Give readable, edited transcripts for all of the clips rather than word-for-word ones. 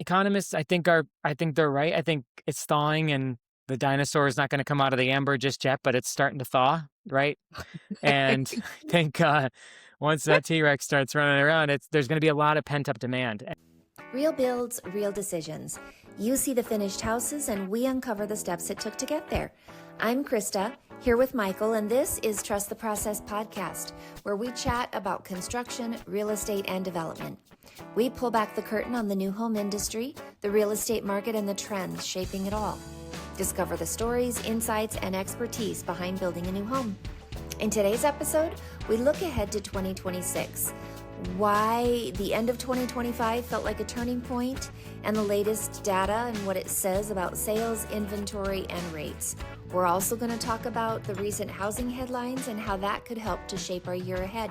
economists, I think they're right. I think it's thawing, and the dinosaur is not going to come out of the amber just yet, but it's starting to thaw, right? And I think once that T-Rex starts running around, there's going to be a lot of pent-up demand. Real builds, real decisions. You see the finished houses, and we uncover the steps it took to get there. I'm Krista, here with Michael, and this is Trust the Process podcast, where we chat about construction, real estate, and development. We pull back the curtain on the new home industry, the real estate market, and the trends shaping it all. Discover the stories, insights, and expertise behind building a new home. In today's episode, we look ahead to 2026, why the end of 2025 felt like a turning point, and the latest data and what it says about sales, inventory, and rates. We're also going to talk about the recent housing headlines and how that could help to shape our year ahead.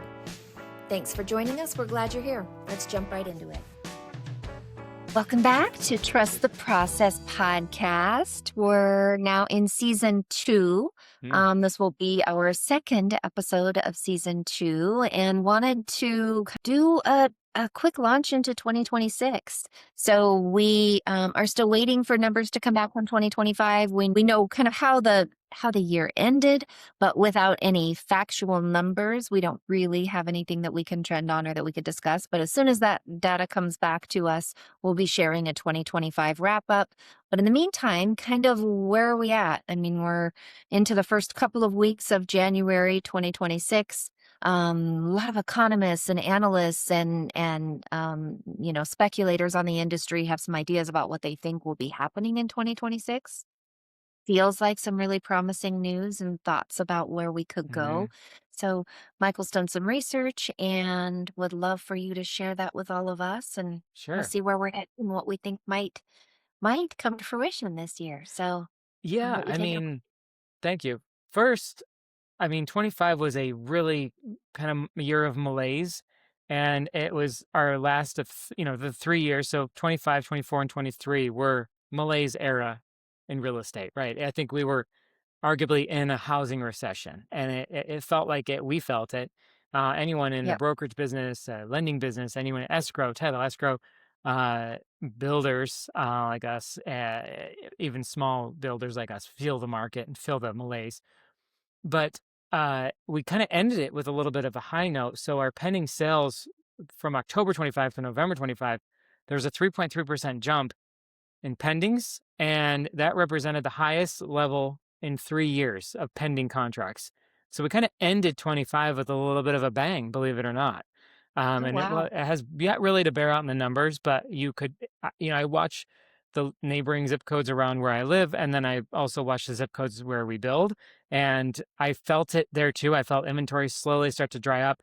Thanks for joining us. We're glad you're here. Let's jump right into it. Welcome back to Trust the Process podcast. We're now in season 2. This will be our second episode of season 2, and wanted to do a quick launch into 2026. So we are still waiting for numbers to come back from 2025. We know kind of how the year ended, but without any factual numbers, we don't really have anything that we can trend on or that we could discuss. But as soon as that data comes back to us, we'll be sharing a 2025 wrap up. But in the meantime, kind of where are we at? I mean, we're into the first couple of weeks of January 2026. A lot of economists and analysts and speculators on the industry have some ideas about what they think will be happening in 2026. Feels like some really promising news and thoughts about where we could go. So Michael's done some research and would love for you to share that with all of us, and Sure. we'll see where we're at and what we think might come to fruition this year. So Yeah, let you I take it. mean, thank you. First, I mean, 25 was a really kind of year of malaise, and it was our last of, the 3 years. So 25, 24, and 23 were malaise era in real estate, right? I think we were arguably in a housing recession, and it felt like it. We felt it. Anyone in the Yep. brokerage business, lending business, anyone in escrow, title escrow, uh, builders like us, even small builders like us, feel the market and feel the malaise. But we kind of ended it with a little bit of a high note. So our pending sales from October 25 to November 25, there was a 3.3% jump in pendings, and that represented the highest level in 3 years of pending contracts. So we kind of ended 25 with a little bit of a bang, believe it or not. Oh, And wow. it has yet really to bear out in the numbers, but you could, I watch the neighboring zip codes around where I live, and then I also watch the zip codes where we build, and I felt it there too. I felt inventory slowly start to dry up.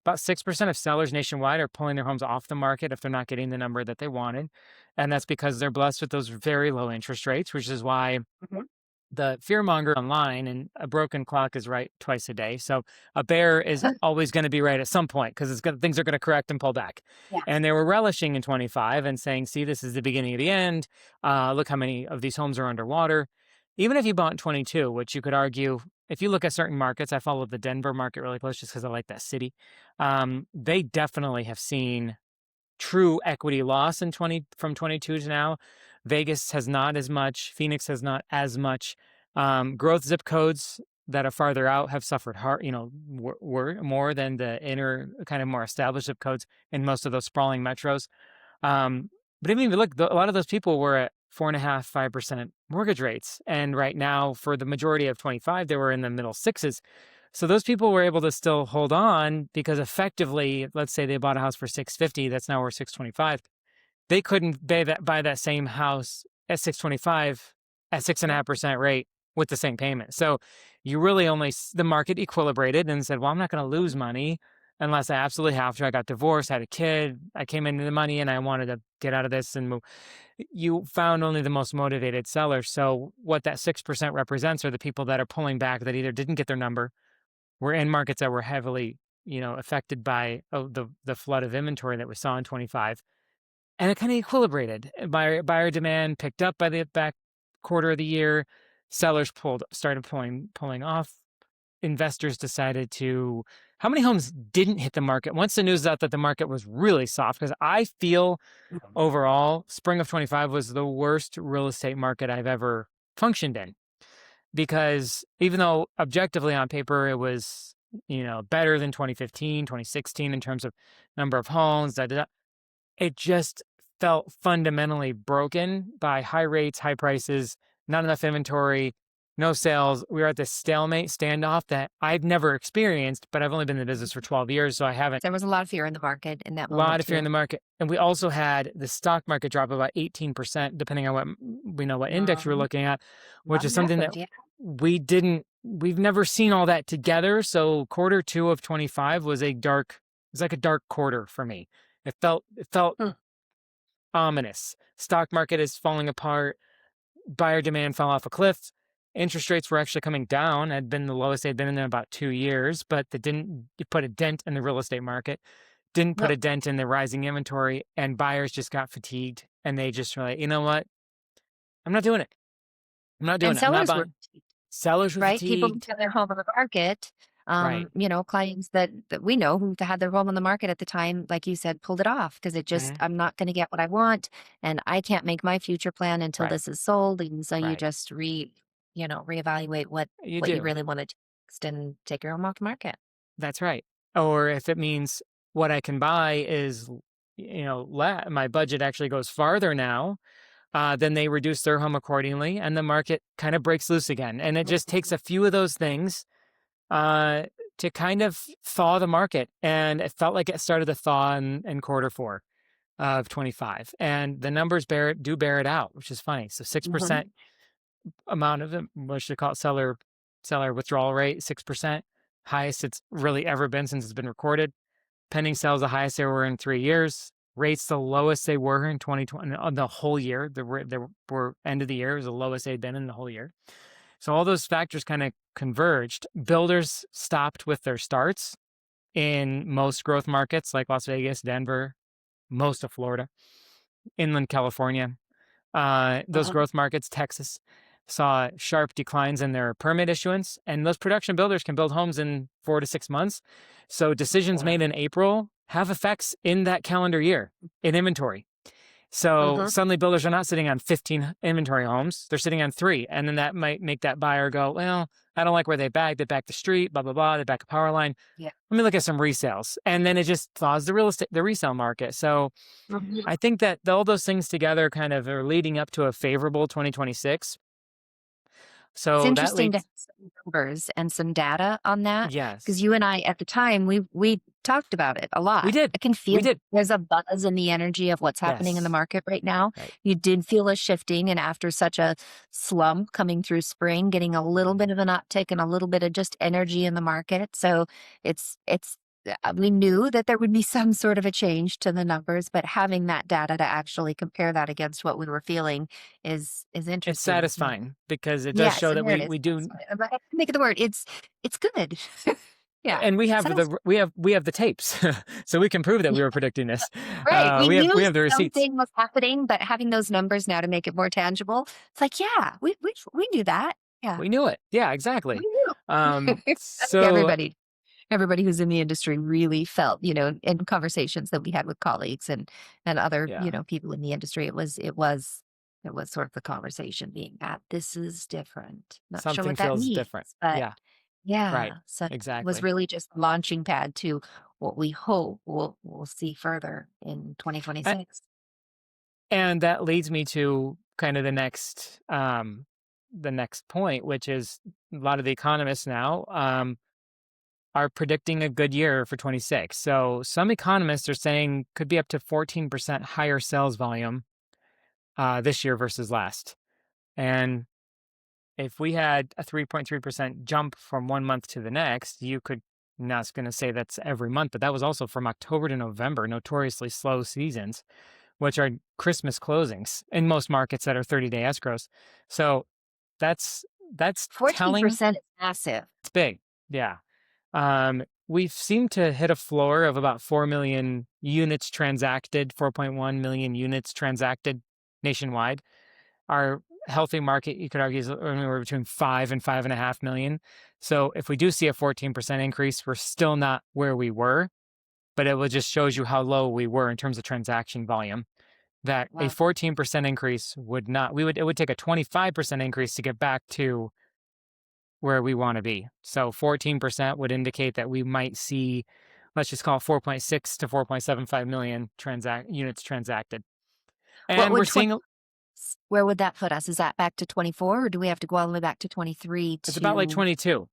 About 6% of sellers nationwide are pulling their homes off the market if they're not getting the number that they wanted. And that's because they're blessed with those very low interest rates, which is why the fearmonger online, and a broken clock is right twice a day. So a bear is always going to be right at some point, because things are going to correct and pull back. Yeah. And they were relishing in 25 and saying, see, this is the beginning of the end. Look how many of these homes are underwater. Even if you bought in 22, which you could argue, if you look at certain markets, I follow the Denver market really close just because I like that city. They definitely have seen true equity loss in from 22 to now. Vegas has not as much. Phoenix has not as much. Growth zip codes that are farther out have suffered hard, were more than the inner kind of more established zip codes in most of those sprawling metros. But even if you look, a lot of those people were at 4.5%, 5% mortgage rates. And right now, for the majority of 25, they were in the middle sixes. So those people were able to still hold on because effectively, let's say they bought a house for $650, that's now worth $625. They couldn't buy that same house at $625 at 6.5% rate with the same payment. So you really the market equilibrated and said, well, I'm not going to lose money unless I absolutely have to. I got divorced, had a kid, I came into the money, and I wanted to get out of this and move. You found only the most motivated sellers. So what that 6% represents are the people that are pulling back, that either didn't get their number, were in markets that were heavily, affected by the flood of inventory that we saw in 25. And it kind of equilibrated. Buyer demand picked up by the back quarter of the year. Sellers started pulling off. Investors decided to how many homes didn't hit the market once the news out that the market was really soft? Because I feel overall, spring of 25 was the worst real estate market I've ever functioned in. Because even though objectively on paper it was, better than 2015, 2016 in terms of number of homes, it just felt fundamentally broken by high rates, high prices, not enough inventory, no sales. We were at this stalemate standoff that I've never experienced, but I've only been in the business for 12 years, so I haven't. There was a lot of fear in the market in that A lot moment of fear in too. the market. And we also had the stock market drop about 18%, depending on what index we're looking at, which is something that Yeah. we've never seen all that together. So quarter two of 25 was like a dark quarter for me. It felt ominous. Stock market is falling apart. Buyer demand fell off a cliff. Interest rates were actually coming down. Had been the lowest they'd been in about 2 years, but it didn't put a dent in the real estate market. Didn't put a dent in the rising inventory, and buyers just got fatigued, and they just were like, you know what? I'm not doing it. I'm not doing And it. I'm not sellers were buying. Sellers were right. People who fatigued. had their home on the market. Right. Clients that we know who had their home on the market at the time, like you said, pulled it off because it just, Mhm. I'm not going to get what I want, and I can't make my future plan until Right. this is sold. And so you Right. just reevaluate what You you do. really want to do next and take your home off the market. That's right. Or if it means what I can buy is, my budget actually goes farther now, then they reduce their home accordingly, and the market kind of breaks loose again. And it just takes a few of those things to kind of thaw the market. And it felt like it started to thaw in quarter four of 25. And the numbers bear it out, which is funny. So 6% amount of them, what should I call it, seller withdrawal rate, 6%, highest it's really ever been since it's been recorded. Pending sales, the highest they were in 3 years. Rates, the lowest they were in 2020, on the whole year. The were end of the year was the lowest they'd been in the whole year. So all those factors kind of converged. Builders stopped with their starts in most growth markets like Las Vegas, Denver, most of Florida, inland California. Those growth markets, Texas, saw sharp declines in their permit issuance, and those production builders can build homes in 4 to 6 months. So decisions made in April have effects in that calendar year in inventory. So suddenly builders are not sitting on 15 inventory homes. They're sitting on 3. And then that might make that buyer go, well, I don't like where they back. They back the street, blah, blah, blah. They back a power line. Yeah. Let me look at some resales. And then it just thaws the resale market. So I think that all those things together kind of are leading up to a favorable 2026. It's So that interesting to leads, have some numbers and some data on that yes, because you and I at the time we talked about it a lot. we did. I can We feel did. there's a buzz in the energy of what's happening in the Yes. market right now. Right. You did feel a shifting, and after such a slump coming through spring, getting a little bit of an uptick and a little bit of just energy in the market. So it's we knew that there would be some sort of a change to the numbers, but having that data to actually compare that against what we were feeling is interesting. It's satisfying because it does Yes, show and that there it we is. do. I'm like, I can't think of the word. It's good. Yeah. And we have Satisfying. we have the tapes, so we can prove that we were predicting this. Right. We knew we have the receipts. something was happening, but having those numbers now to make it more tangible, it's like, yeah, we knew that. Yeah. We knew it. Yeah, exactly. We knew. I think So everybody who's in the industry really felt, in conversations that we had with colleagues and other, yeah, people in the industry, it was sort of the conversation being that this is different. Not sure something what that feels means, different. but Yeah, yeah, right. so it was Exactly. really just a launching pad to what we hope we'll see further in 2026. And that leads me to kind of the next point, which is a lot of the economists now are predicting a good year for 26. So some economists are saying could be up to 14% higher sales volume this year versus last. And if we had a 3.3% jump from one month to the next, you could, not going to say that's every month, but that was also from October to November, notoriously slow seasons, which are Christmas closings in most markets that are 30-day escrows. So that's telling. 14% is massive. It's big. Yeah. We've seemed to hit a floor of about 4 million units transacted, 4.1 million units transacted nationwide. Our healthy market, you could argue, is anywhere between 5 and 5.5 million. So if we do see a 14% increase, we're still not where we were, but it just shows you how low we were in terms of transaction volume. That a 14% increase it would take a 25% increase to get back to where we want to be. So 14% would indicate that we might see, let's just call it 4.6 to 4.75 million units transacted. What And would we're seeing where would that put us? Is that back to 24, or do we have to go all the way back to 23 it's about like 22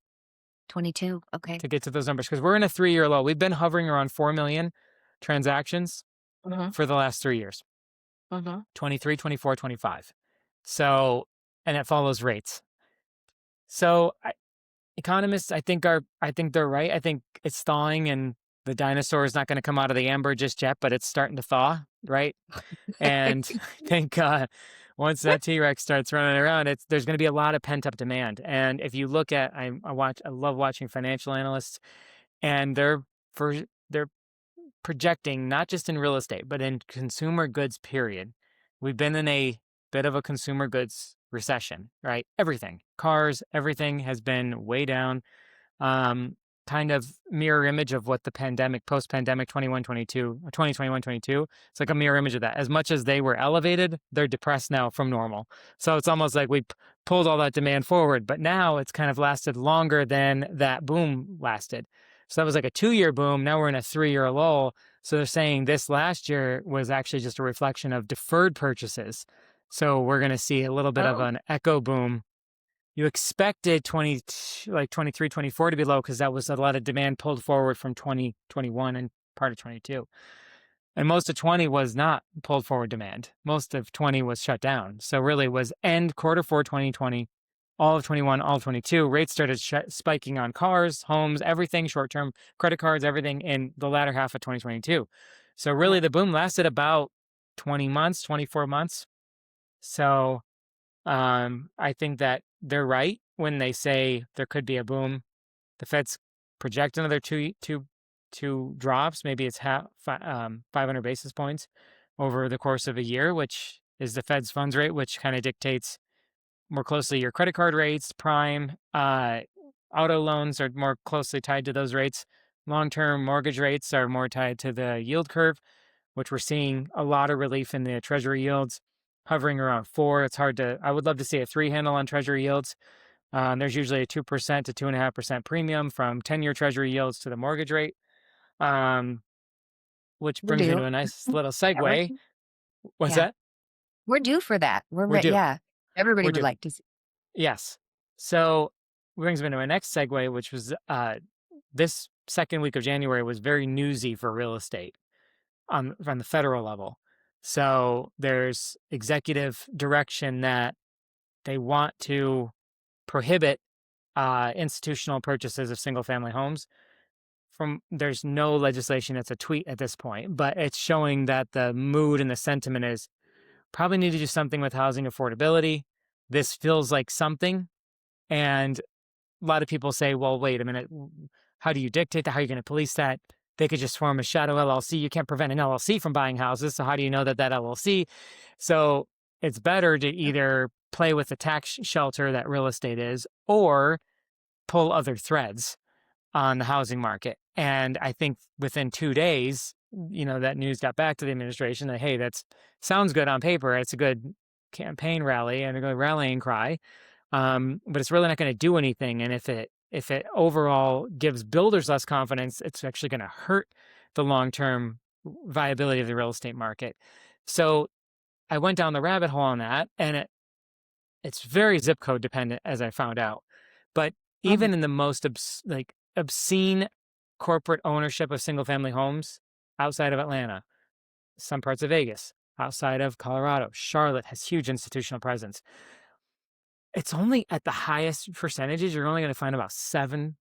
22? Okay. to get to those numbers, because we're in a 3-year low. We've been hovering around 4 million transactions for the last 3 years. 23, 24, 25. So, and it follows rates. So economists, I think they're right. I think it's thawing, and the dinosaur is not going to come out of the amber just yet, but it's starting to thaw, right? And I think once that T-Rex starts running around, there's going to be a lot of pent up demand. And if you look at, I love watching financial analysts, and they're projecting, not just in real estate, but in consumer goods, period. We've been in a bit of a consumer goods recession, right? Everything, cars, everything has been way down. Kind of mirror image of what the pandemic, post-pandemic 2021-22, it's like a mirror image of that. As much as they were elevated, they're depressed now from normal. So it's almost like we pulled all that demand forward, but now it's kind of lasted longer than that boom lasted. So that was like a 2-year boom. Now we're in a 3-year lull. So they're saying this last year was actually just a reflection of deferred purchases. So we're going to see a little bit of an echo boom. You expected 23, 24 to be low because that was a lot of demand pulled forward from 2021 and part of 22. And most of 20 was not pulled forward demand. Most of 20 was shut down. So really it was end Q4 2020, all of 21, all of 22. Rates started spiking on cars, homes, everything, short-term credit cards, everything in the latter half of 2022. So really the boom lasted about 20 months, 24 months. So I think that they're right when they say there could be a boom. The Fed's project another two drops. Maybe it's 500 basis points over the course of a year, which is the Fed's funds rate, which kind of dictates more closely your credit card rates. Prime auto loans are more closely tied to those rates. Long-term mortgage rates are more tied to the yield curve, which we're seeing a lot of relief in the Treasury yields, hovering around 4. I would love to see a 3 handle on Treasury yields. There's usually a 2% to 2.5% premium from 10-year Treasury yields to the mortgage rate, which brings me to a nice little segue. What's that? We're due for that. We're due. Yeah. Everybody We're would due. like to see. Yes. So brings me to my next segue, which was this second week of January was very newsy for real estate from the federal level. So there's executive direction that they want to prohibit institutional purchases of single-family homes. There's no legislation, it's a tweet at this point, but it's showing that the mood and the sentiment is probably need to do something with housing affordability. This feels like something. And a lot of people say, well, wait a minute, how do you dictate that? How are you going to police that? They could just form a shadow LLC. You can't prevent an LLC from buying houses. So how do you know that LLC? So it's better to either play with the tax shelter that real estate is, or pull other threads on the housing market. And I think within 2 days, that news got back to the administration that, hey, that sounds good on paper. It's a good campaign rally and a good rallying cry. But it's really not going to do anything. And if it overall gives builders less confidence, it's actually going to hurt the long-term viability of the real estate market. So I went down the rabbit hole on that, and it's very zip code dependent, as I found out. But even in the most obscene corporate ownership of single-family homes outside of Atlanta, some parts of Vegas, outside of Colorado, Charlotte has huge institutional presence. It's only at the highest percentages, you're only going to find about 7%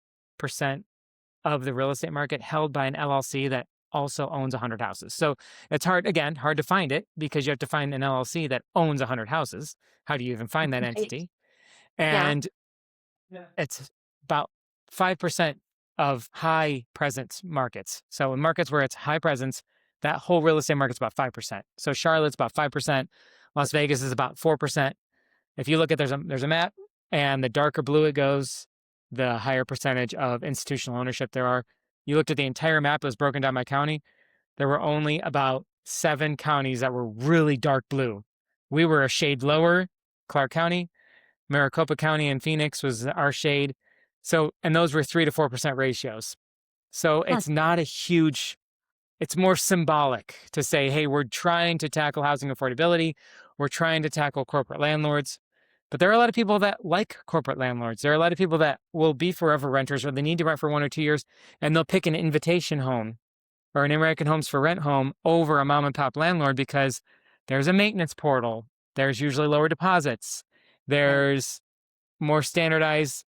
of the real estate market held by an LLC that also owns 100 houses. So it's hard to find it because you have to find an LLC that owns 100 houses. How do you even find that entity? And it's about 5% of high presence markets. So in markets where it's high presence, that whole real estate market's about 5%. So Charlotte's about 5%. Las Vegas is about 4%. If you look at, there's a map, and the darker blue it goes, the higher percentage of institutional ownership there are. You looked at the entire map, it was broken down by county. There were only about 7 counties that were really dark blue. We were a shade lower, Clark County. Maricopa County and Phoenix was our shade. So, and those were 3 to 4% ratios. So it's not a huge, it's more symbolic to say, hey, we're trying to tackle housing affordability. We're trying to tackle corporate landlords. But there are a lot of people that like corporate landlords. There are a lot of people that will be forever renters, or they need to rent for 1 or 2 years, and they'll pick an invitation home or an American Homes for Rent home over a mom and pop landlord because there's a maintenance portal. There's usually lower deposits. There's more standardized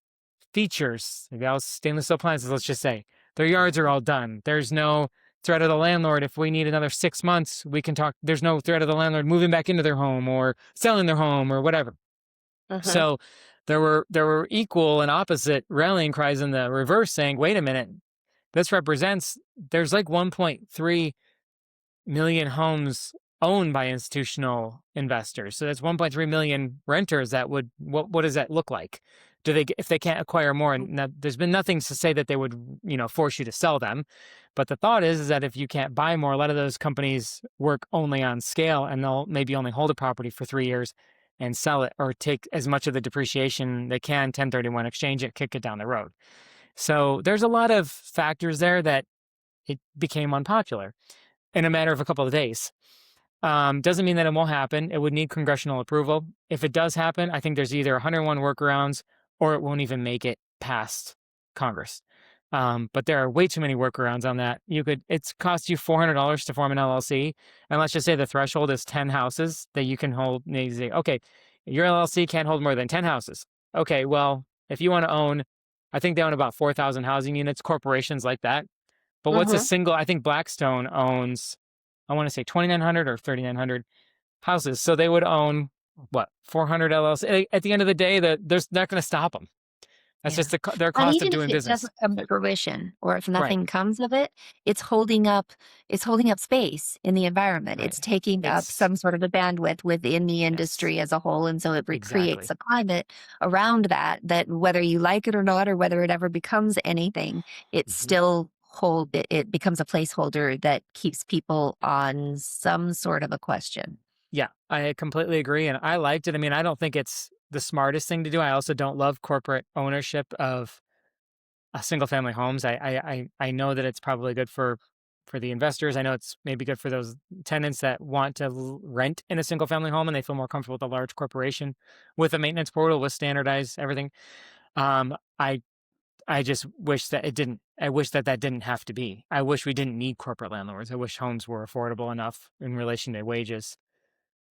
features. Maybe all stainless steel appliances, let's just say. Their yards are all done. There's no threat of the landlord. If we need another 6 months, we can talk. There's no threat of the landlord moving back into their home or selling their home or whatever. So there were equal and opposite rallying cries in the reverse saying, wait a minute, this represents, there's like 1.3 million homes owned by institutional investors. So that's 1.3 million renters that would, what does that look like? Do they, if they can't acquire more, and there's been nothing to say that they would, force you to sell them. But the thought is that if you can't buy more, a lot of those companies work only on scale, and they'll maybe only hold a property for 3 years and sell it, or take as much of the depreciation they can, 1031 exchange it, kick it down the road. So there's a lot of factors there that it became unpopular in a matter of a couple of days. Doesn't mean that it won't happen. It would need congressional approval. If it does happen, I think there's either 101 workarounds or it won't even make it past Congress. But there are way too many workarounds on that. It's cost you $400 to form an LLC. And let's just say the threshold is 10 houses that you can hold. You say, okay, your LLC can't hold more than 10 houses. Okay, well, if you want to own, I think they own about 4,000 housing units, corporations like that. But what's a single, I think Blackstone owns, I want to say 2,900 or 3,900 houses. So they would own, 400 LLC. At the end of the day, there's not going to stop them. That's just their cost of doing business. Even if it doesn't come to fruition, or if nothing comes of it, it's holding up space in the environment. It's taking up some sort of a bandwidth within the industry as a whole. And so it recreates a climate around that whether you like it or not, or whether it ever becomes anything, it still it becomes a placeholder that keeps people on some sort of a question. Yeah, I completely agree. And I liked it. I mean, I don't think it's the smartest thing to do. I also don't love corporate ownership of single family homes. I know that it's probably good for the investors. I know it's maybe good for those tenants that want to rent in a single family home and they feel more comfortable with a large corporation with a maintenance portal, with standardized everything. I just wish that it didn't. I wish that didn't have to be. I wish we didn't need corporate landlords. I wish homes were affordable enough in relation to wages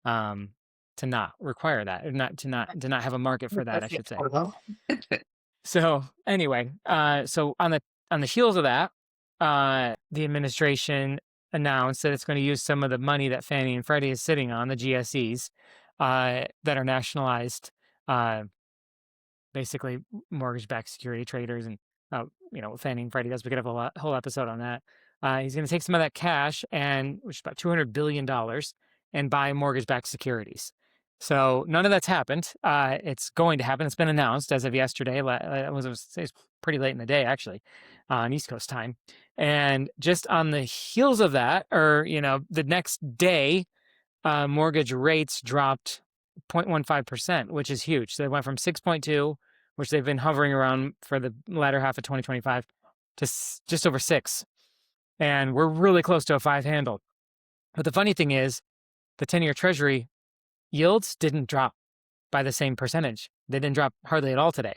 to not require that, to not have a market for that, I should say. So anyway, so on the heels of that, the administration announced that it's going to use some of the money that Fannie and Freddie is sitting on, the GSEs, that are nationalized, basically mortgage-backed security traders, and Fannie and Freddie does. We could have a whole episode on that. He's going to take some of that cash, which is about $200 billion, and buy mortgage-backed securities. So none of that's happened. It's going to happen. It's been announced as of yesterday. It was pretty late in the day, actually, on East Coast time. And just on the heels of that, or the next day, mortgage rates dropped 0.15%, which is huge. So they went from 6.2, which they've been hovering around for the latter half of 2025, to just over 6. And we're really close to a 5 handle. But the funny thing is, the 10-year Treasury yields didn't drop by the same percentage. They didn't drop hardly at all today.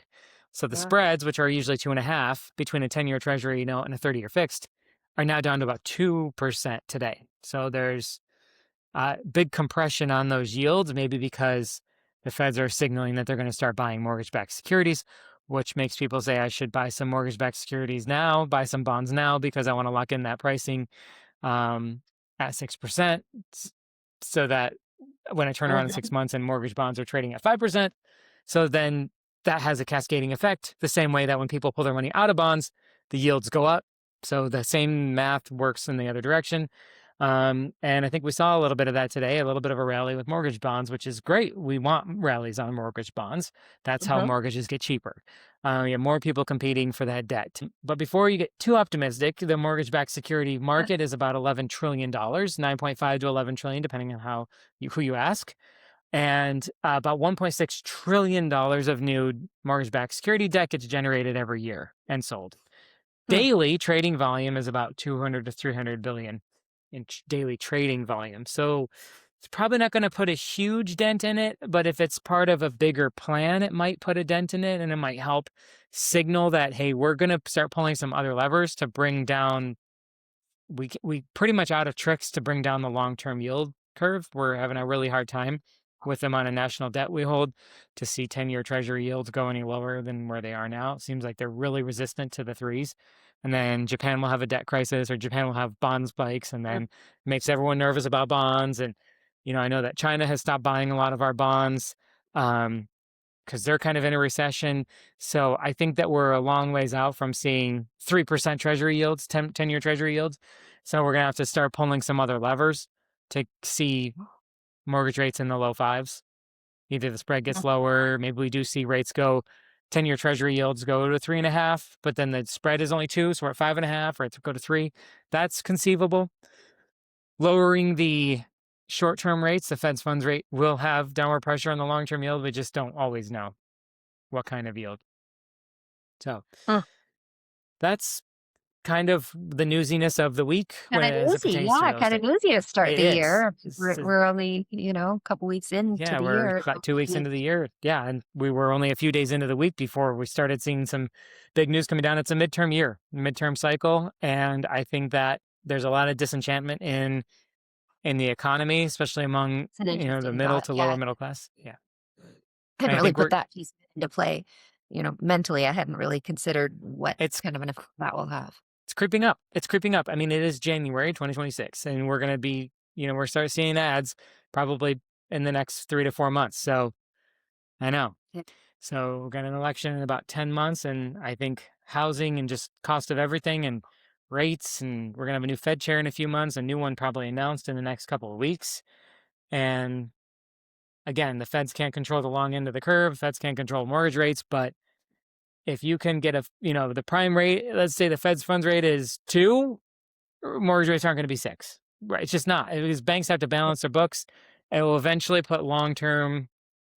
So the spreads, which are usually 2.5 between a 10-year Treasury and a 30-year fixed, are now down to about 2% today. So there's big compression on those yields, maybe because the feds are signaling that they're going to start buying mortgage-backed securities, which makes people say I should buy some mortgage-backed securities now, buy some bonds now, because I want to lock in that pricing at 6%, so that when I turn around in 6 months and mortgage bonds are trading at 5%, so then that has a cascading effect, the same way that when people pull their money out of bonds, the yields go up. So the same math works in the other direction. And I think we saw a little bit of that today, a little bit of a rally with mortgage bonds, which is great. We want rallies on mortgage bonds. That's how Mhm. mortgages get cheaper. You have more people competing for that debt. But before you get too optimistic, the mortgage-backed security market is about $11 trillion, 9.5 to 11 trillion, depending on who you ask. And about $1.6 trillion of new mortgage-backed security debt gets generated every year and sold. Hmm. Daily trading volume is about 200 to 300 billion in daily trading volume. So it's probably not going to put a huge dent in it, but if it's part of a bigger plan, it might put a dent in it, and it might help signal that, hey, we're going to start pulling some other levers to bring down. We pretty much out of tricks to bring down the long-term yield curve. We're having a really hard time with the amount of national debt we hold to see 10-year treasury yields go any lower than where they are now. It seems like they're really resistant to the threes. And then Japan will have a debt crisis, or Japan will have bond spikes, and then it makes everyone nervous about bonds. And, I know that China has stopped buying a lot of our bonds because they're kind of in a recession. So I think that we're a long ways out from seeing 3% treasury yields, 10-year treasury yields. So we're going to have to start pulling some other levers to see mortgage rates in the low fives. Either the spread gets lower, maybe we do see rates go, 10-year treasury yields go to 3.5, but then the spread is only 2, so we're at 5.5, or it's go to 3. That's conceivable. Lowering the short-term rates, the Fed's funds rate will have downward pressure on the long-term yield. We just don't always know what kind of yield. So Huh. that's kind of the newsiness of the week Kind of as it newsy, pertains to yeah, real kind of estate. newsy to start It the is. year. We're only, a couple weeks into Yeah, the we're year. about 2 weeks into the year. Yeah, and we were only a few days into the week before we started seeing some big news coming down. It's a midterm cycle, and I think that there's a lot of disenchantment in the economy, especially among, It's an the interesting middle thought. to Yeah, lower middle class. Yeah. I hadn't And I really think put that piece into play. Mentally, I hadn't really considered what it's kind of an effect that will have. it's creeping up. It's creeping up. I mean, it is January 2026, and we're going to be, we're starting seeing ads probably in the next 3 to 4 months. So I know. Yeah. So we've got an election in about 10 months, and I think housing and just cost of everything and rates, and we're going to have a new Fed chair in a few months, a new one probably announced in the next couple of weeks. And again, the Feds can't control the long end of the curve. Feds can't control mortgage rates, but if you can get the prime rate, let's say the Fed's funds rate is 2, mortgage rates aren't going to be 6. Right? It's just not, because banks have to balance their books. It will eventually put long-term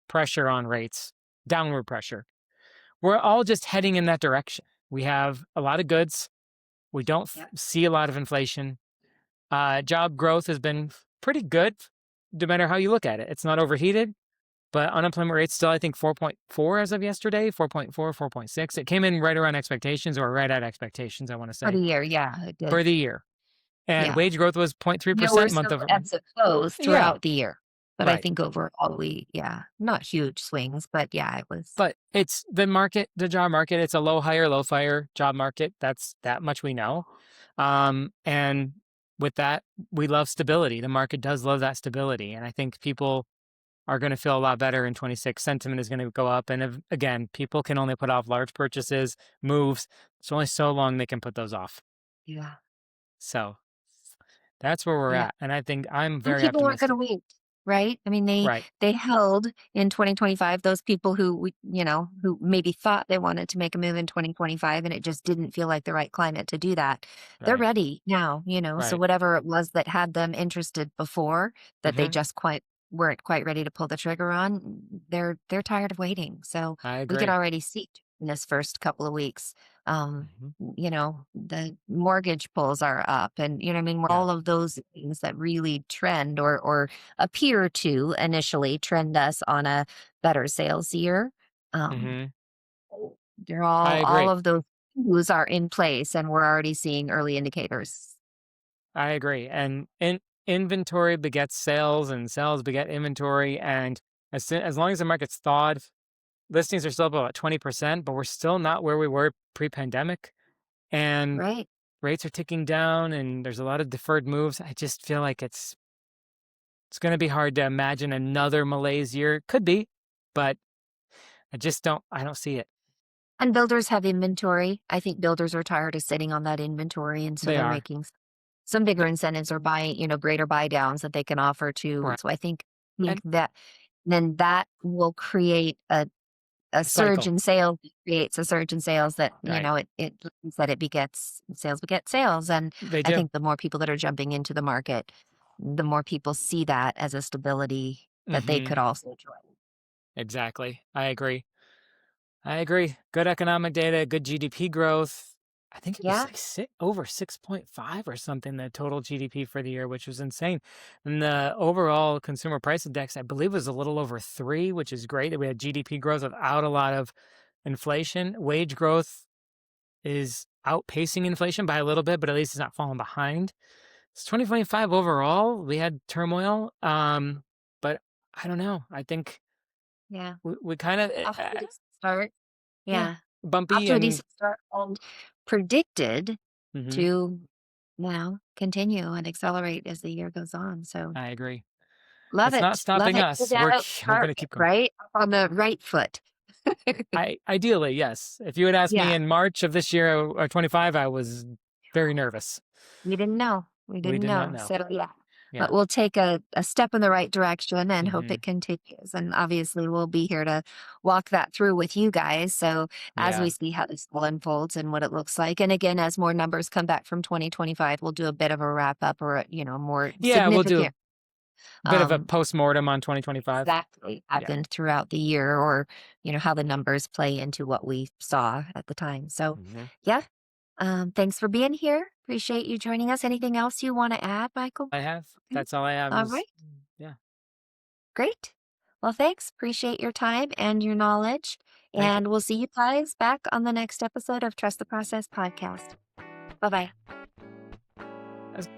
pressure on rates, downward pressure. We're all just heading in that direction. We have a lot of goods. We don't Yeah. see a lot of inflation. Job growth has been pretty good, no matter how you look at it. It's not overheated, but unemployment rate's still, I think, 4.4 as of yesterday, 4.4, 4.6. It came in right around expectations, or right at expectations, I want to For say, the year, yeah, it did. for the year. And Yeah. wage growth was There 0.3% were some month over month. ebbs and flows Yeah, throughout the year, but I right. think overall not huge swings, but yeah, it was. But it's the market, the job market. It's a low hire, low fire job market. That's that much we know. And with that, we love stability. The market does love that stability. And I think people are going to feel a lot better in 26. Sentiment is going to go up. And again, people can only put off large purchases, moves. It's only so long they can put those off. Yeah. So that's where we're Yeah. at. And I think I'm And very people weren't gonna optimistic. wait, right? I mean, Right. they held in 2025, those people who maybe thought they wanted to make a move in 2025 and it just didn't feel like the right climate to do that. They're Right. ready now, so Right. whatever it was that had them interested before that they Hmm. just weren't quite ready to pull the trigger on, they're tired of waiting. So I we could agree. already see in this first couple of weeks. Mhm. The mortgage pulls are up and I mean, Yeah. all of those things that really trend or appear to initially trend us on a better sales year. Um, Hmm. they're I all agree. of those cues are in place and we're already seeing early indicators. I agree. And inventory begets sales, and sales beget inventory. And as long as the market's thawed, listings are still up about 20%, but we're still not where we were pre-pandemic. And Right. rates are ticking down, and there's a lot of deferred moves. I just feel like it's going to be hard to imagine another malaise year. Could be, but I don't see it. And builders have inventory. I think builders are tired of sitting on that inventory. And so They they're are. making some bigger incentives or greater buy downs that they can offer to. Right. So I think And that then that will create a surge cycle. in sales. It creates a surge in sales that, Right. it said it begets sales. And They I do. think the more people that are jumping into the market, the more people see that as a stability that they Hmm. could also join. Exactly. I agree. I agree. Good economic data, good GDP growth. I think it was Yeah. like over 6.5 or something, the total GDP for the year, which was insane. And the overall consumer price index, I believe, was a little over 3, which is great that we had GDP growth without a lot of inflation. Wage growth is outpacing inflation by a little bit, but at least it's not falling behind. It's 2025 overall. We had turmoil, but I don't know. I think Yeah. we kind of, Off to a decent start. yeah, Yeah. Off bumpy to a and decent start and predicted mhm, to now continue and accelerate as the year goes on. So I agree. love It's not it. Love stopping it. Get us. out We're of we're start gonna keep going. right up on the right foot. Ideally, yes. If you had asked me Yeah. in March of this year or 25, I was very nervous. We didn't know. We We didn't did not know. know. So yeah. But Yeah. we'll take a step in the right direction and hope Hmm. it continues. And obviously we'll be here to walk that through with you guys. So as we Yeah. see how this all unfolds and what it looks like. And again, as more numbers come back from 2025, we'll do a bit of a wrap up or more Yeah, we'll do significant a bit of a um post-mortem on 2025. exactly Yeah. happened throughout the year or how the numbers play into what we saw at the time. So Hmm. yeah. Thanks for being here. Appreciate you joining us. Anything else you want to add, Michael? I have. Okay. That's all I have All is, right. yeah. Great. Well, thanks. Appreciate your time and your knowledge. Thank you. And we'll see you guys back on the next episode of Trust the Process podcast. Bye bye. That's